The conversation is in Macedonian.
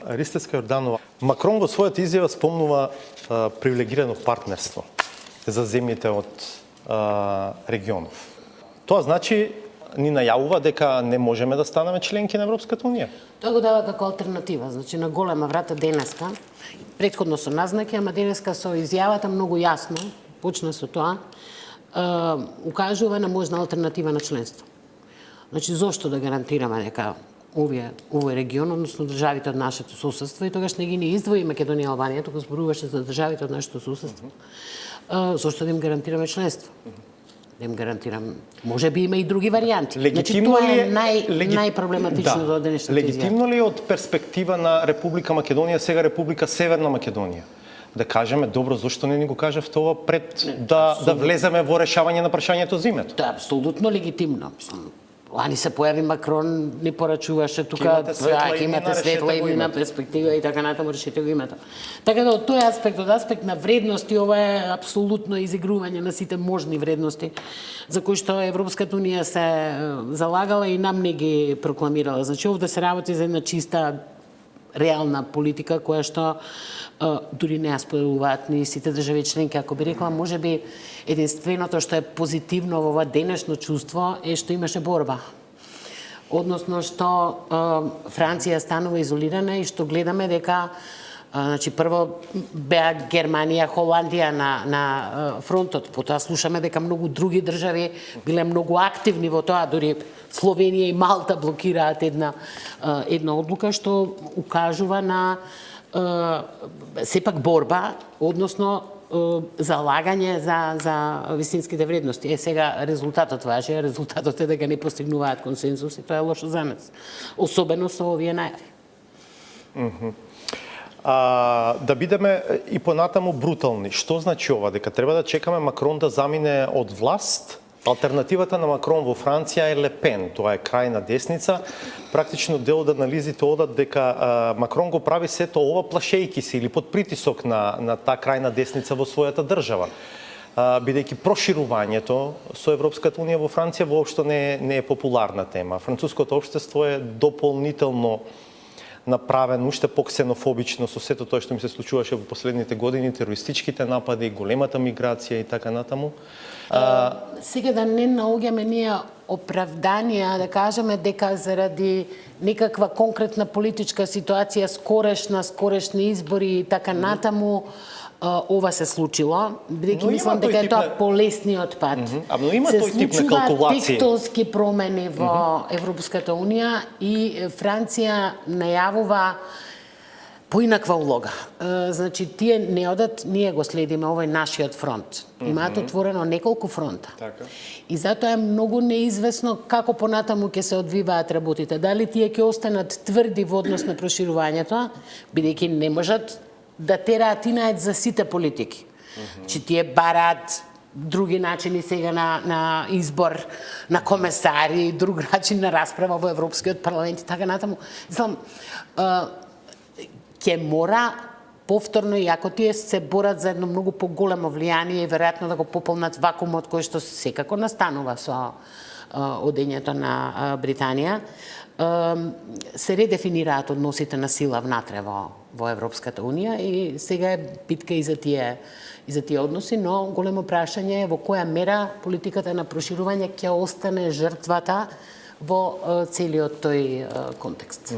Ристеска Јорданова, Макрон во својата изјава спомнува привилегирано партнерство за земјите од регионов. Тоа значи ни најавува дека не можеме да станеме членки на Европската унија. Тоа го дава како алтернатива, значи на голема врата денеска, претходно со назнаки, ама денеска со изјавата многу јасно, почна со тоа, укажува на можна алтернатива на членство. Значи, зошто да гарантираме дека овој регион, односно државите од нашето соседство, и тогаш не ги не издвои Македонија и Албанија, туку зборуваше за државите од нашето соседство, зошто да им гарантираме членство? Да им гарантирам. Може би има и други варијанти. Значи, тоа е најпроблематичното од денешната изјава. Легитимно ли е од перспектива на Република Македонија, сега Република Северна Македонија? Да кажеме, добро, зошто не ни го кажав тоа пред да влеземе во решавање на прашањето за името? Тоа е апсолутно легитимно. Лани се појави Макрон, ни порачуваше тука, имате светла имена, перспектива и така натаму, решете го името. Така да од тој аспект, од аспект на вредности, ова е апсолутно изигрување на сите можни вредности за кои што Европската унија се залагала и нам не ги прокламирала. Значи, овде се работи за една чиста реална политика која што дури не ја споделуваат ни сите држави членки. Ако би рекла, може би единственото што е позитивно во ова денешно чувство е што имаше борба. Односно што Франција станува изолирана и што гледаме дека значи прво беа Германија, Холандија на фронтот, потоа слушаме дека многу други држави биле многу активни во тоа, дури Словенија и Малта блокираат една одлука што укажува на сепак борба, односно залагање за вистинските вредности. Сега резултатот важи, резултатот е дека не постигнуваат консензус и тоа е лошо за нас. Особено со овие најави. Да бидеме и понатаму брутални. Што значи ова? Дека треба да чекаме Макрон да замине од власт? Алтернативата на Макрон во Франција е Ле Пен, тоа е крајна десница. Практично дел од анализите одат дека Макрон го прави сето ова плашејки се или под притисок на таа крајна десница во својата држава. Бидејќи проширувањето со Европската унија во Франција воопшто не е популарна тема. Француското општество е дополнително направено уште поксенофобично со сето тоа што ми се случуваше во последните години, терористичките напади, големата миграција и така натаму. Сега да не наоѓаме ние оправданија, да кажеме дека заради некаква конкретна политичка ситуација, скорешни избори и така натаму, ова се случило, бидејќи мислам дека е тоа полесниот пат. Но има тој тип на калкулација. Се случуваат тектонски промени во Европската унија и Франција најавува поинаква улога. Значи, тие не одат, ние го следиме, овој нашиот фронт. Имаат отворено неколку фронта. Така. И затоа е многу неизвестно како понатаму ќе се одвиваат работите. Дали тие ќе останат тврди во однос на проширувањето, бидејќи не можат да тераат инаед за сите политики. Че тие бараат други начини сега на избор на комесари, друг начин на расправа во Европскиот парламент и така натаму. Мислам, ќе мора повторно, и ако тие се борат за едно многу поголемо влијание и веројатно да го пополнат вакуумот кој што секако настанува со одењето на Британија, се редефинираат односите на сила внатре во Европската унија и сега е битка и за тие односи, но големо прашање е во која мера политиката на проширување ќе остане жртвата во целиот тој контекст.